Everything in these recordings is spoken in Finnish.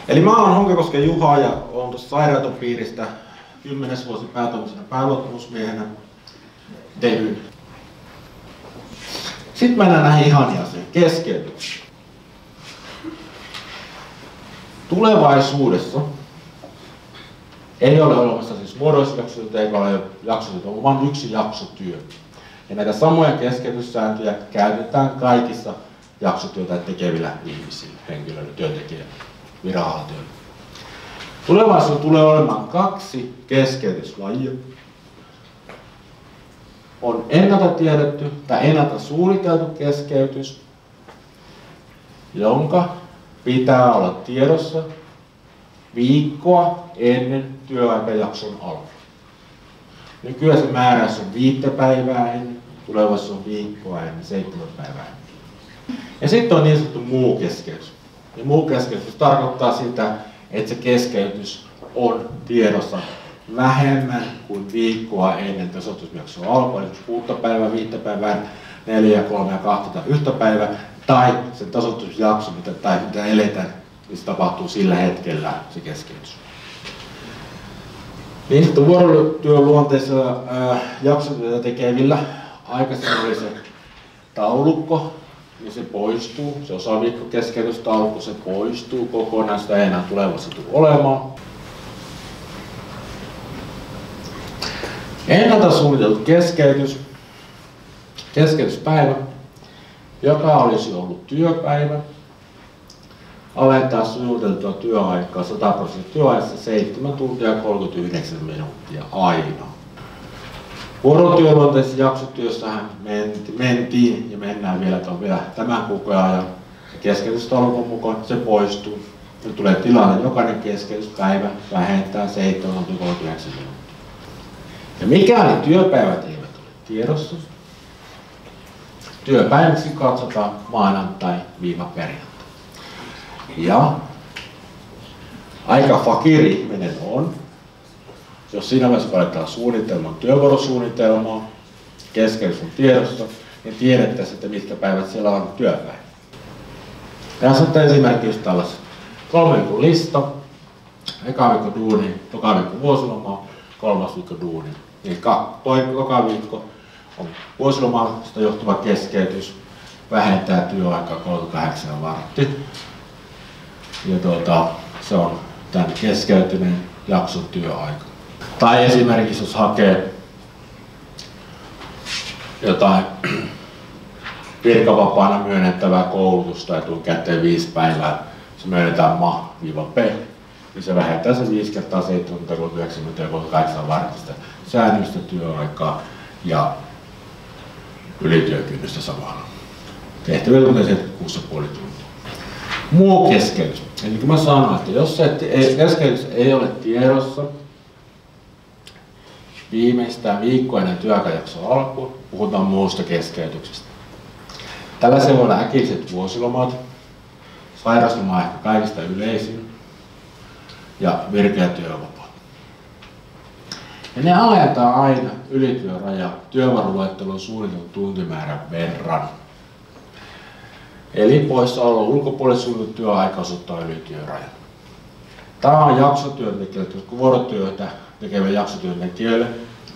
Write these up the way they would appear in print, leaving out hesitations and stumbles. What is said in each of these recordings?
Eli mä oon Honkakosken Juha ja oon tuossa sairaanhoitopiiristä 10 vuosi päätoimisena pääluottamusmiehenä tehyn. Sitten mennään näihin ihania asioihin, keskeytyksiin. Tulevaisuudessa ei ole olemassa siis muodollisjaksotyötä eikä ole jaksotyötä, on vain yksi jaksotyö. Ja näitä samoja keskeytyssääntöjä käytetään kaikissa jaksotyötä tekevillä ihmisillä, henkilöillä, työntekijöillä, viranhaltijoilla. Tulevaisuudessa tulee olemaan 2 keskeytyslajia. On ennalta tiedetty tai ennalta suunniteltu keskeytys, jonka pitää olla tiedossa viikkoa ennen työaikajakson alkua. Nykyään se määräys on 5 päivää ennen, tulevaisuudessa on viikkoa ennen, 7 päivää ennen. Ja sitten on niin sanottu muu keskeytys. Ja muu keskeytys tarkoittaa sitä, että se keskeytys on tiedossa vähemmän kuin viikkoa ennen tasoitusjakson alkua, eli 6 päivää, 5 päivää, 4, 3, 2 tai 1 päivää, tai se tasoitusjakso, mitä eletään, niin se tapahtuu sillä hetkellä se keskeytys. Niin sitten vuorotyöluonteisella jaksotyötä tekevillä aikaisemmin oli se taulukko, niin se poistuu, se osaviikkokeskeytystaulukko, se poistuu kokonaan, sitä ei enää tulevassa tule olemaan. Ennalta suunniteltu keskeytyspäivä, joka olisi ollut työpäivä, alentaa suunniteltua työaikaa 100% työajassa 7 tuntia 39 minuuttia aina. Vuorotyöluonteisessa jaksotyössähän mentiin ja mennään vielä tämän kuukauden ajan keskeytystaulukon mukaan, se poistuu. Nyt tulee tilanne, jokainen keskeytyspäivä vähentää 7 tuntia 39 minuuttia. Ja mikäli työpäivät eivät ole tiedossa, työpäiväksi katsotaan maanantai-perjantai. Ja aika fakiri-ihminen on, jos siinä vaiheessa aletaan suunnitelman työvuorosuunnitelmaa, keskeytys on tiedossa, niin tiedettäisiin, että mitkä päivät siellä on työpäivä. Tässä on esimerkiksi just tällaisen 3 viikon lista, eka viikko duuni, toka viikko vuosilomaa, 3. viikko duuni. Eli joka viikko on vuosilomasta johtuva keskeytys, vähentää työaikaa 38 varttia. Ja se on tämän keskeytyneen jakson työaika. Tai esimerkiksi jos hakee jotain virkavapaana myönnettävää koulutusta etukäteen 5 päivää, se myönnetään MA-P, niin se vähentää se 5 kertaa 7 38 vartista säännöllistä työaikaa ja ylityökynnystä samalla. Tehtävillä on 6,5 tuntia. Muu keskeytys. Eli kun mä sanoin, että jos se keskeytys ei ole tiedossa viimeistään viikkoa ennen työaikajakson alkua, puhutaan muusta keskeytyksestä. Tällaisia voi olla äkilliset vuosilomat, sairausloma on ehkä kaikista yleisin ja virkeä työvapaa. Ja ne ajetaan aina ylityöraja työvuoroluettelon suunnitelun tuntimäärän verran. Eli poissaolon ulkopuolelle suunniteltu työaika osoittaa ylityöraja. Tämä on jaksotyöntekijöille, jotka vuorotyötä tekevät jaksotyöntekijöille,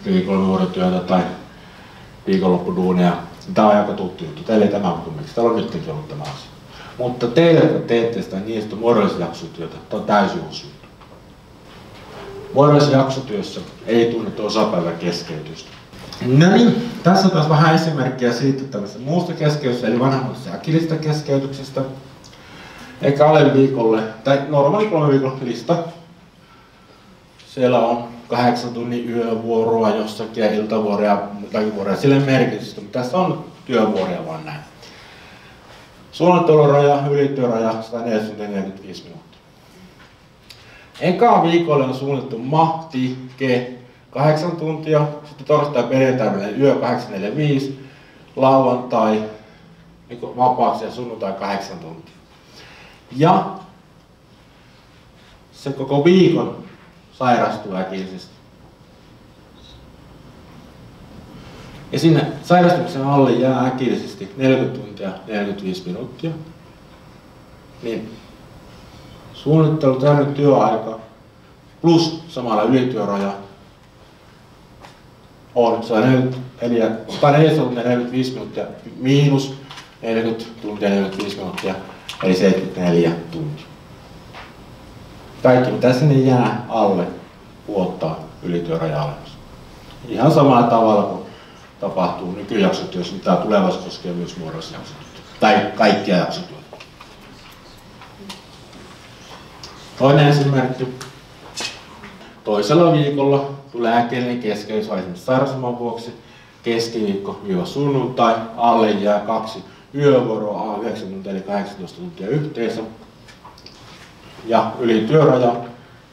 teki 3 vuorotyötä tai viikonloppuduunia. Tämä on aika tuttu juttu. Teille ei tämä ole miksi. Täällä on nytkin ollut tämä asia. Mutta teille, jotka teette sitä niin sanottua muodollista jaksotyötä, tämä on täysin uusi juttu. Muodollisessa jaksotyössä ei tunnettu osapäivän keskeytystä. No niin, tässä on taas vähän esimerkkejä siitä tällaista muusta keskeytystä, eli vanhemmasta äkillisestä keskeytyksestä. Eikä alle viikolle, tai normaali 3 viikon lista. Siellä on 8 tunnin yövuoroa jossakin ja iltavuoroja ja muitakin vuoroja, sille merkitystä, mutta tässä on työvuoroja vaan näin. Suunnitteluraja, ylityöraja 145 minuuttia. Eka viikolle on suunniteltu MAH-TIHKE 8 tuntia, sitten torstai perjantai välinen yö 8-4-5, lauantai vapaaksi ja sunnuntai 8 tuntia. Ja se koko viikon sairastuu äkillisesti. Ja sinne sairastumisen alle jää äkillisesti 40 tuntia 45 minuuttia. Niin Suunnittelu säännöllinen työaika plus samalla ylityöraja on 140 tuntia 45 minuuttia miinus 40 tuntia 45 minuuttia, eli 74 tuntia. Kaikki mitä sinne jää alle puoltaa ylityöraja alemmas. Ihan samalla tavalla kuin tapahtuu nykyjaksotyössä, mitä tulevaisuus koskee myös muodollisjaksotyötä. Tai kaikkia jaksotyötä. Toinen esimerkki. Toisella viikolla tulee äkillinen keskeytys esimerkiksi sairausloman vuoksi. Keskiviikko-sunnuntai, alle jää 2 yövuoroa, 9 tuntia eli 18 tuntia yhteensä. Ja yli työraja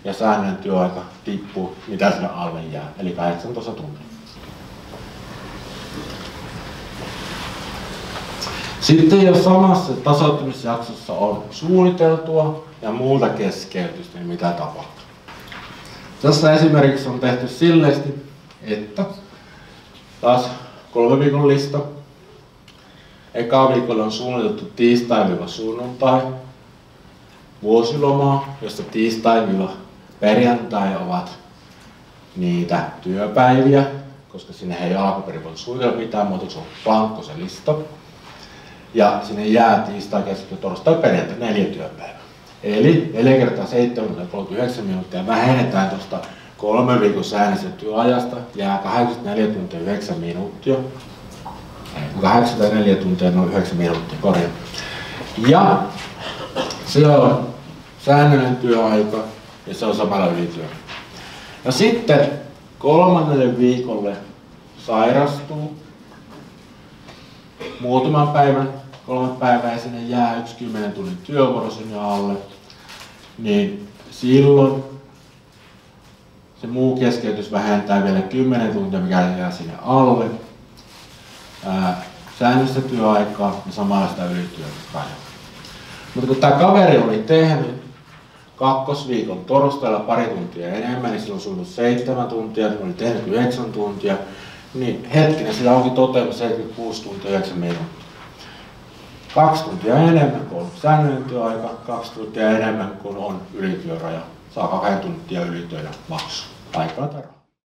ja säännöllinen työaika tippuu, mitä sinne alle jää, eli 18 tuntia. Sitten jos samassa tasoittumisjaksossa on suunniteltua ja muuta keskeytystä, niin mitä tapahtuu? Tässä esimerkiksi on tehty silleesti, että taas 3 viikon lista. Eka viikolla on suunniteltu tiistai-sunnuntai, vuosilomaa, jossa tiistai-perjantai ovat niitä työpäiviä, koska sinne ei alkuperin voi suunnitella mitään muuta, se on blankko se lista. Ja sinne jää tiistai, keskiviikko, torstai, perjantai 4 työpäivää. Eli 4 kertaa 7 39 minuuttia vähennetään tuosta 3 viikon säännöllisestä työajasta, jää 84 tuntia 9 minuuttia. 84 tuntia noin 9 minuuttia, korjaa. Ja se on säännöllinen työaika ja se on samalla ylityö. Ja sitten 3. viikolle sairastuu muutaman päivän, 3 päivää ja sinne jää 10 tunnin työvuoro sinne alle, niin silloin se muu keskeytys vähentää vielä 10 tuntia, mikä jää sinne alle. Säännöllistä työaikaa ja samalla sitä ylityötä. Mutta kun tämä kaveri oli tehnyt kakkosviikon torstailla pari tuntia enemmän, niin silloin suunnilleen 7 tuntia, oli tehnyt 9 tuntia, niin hetkinen, sillä onkin toteutunut 76 tuntia 9 minuuttia. 2 tuntia enemmän kuin on säännöllinen työaika, 2 tuntia enemmän kuin on ylityöraja. Saa 2 tuntia ylityönä maksu. Aikaa tarvitaan.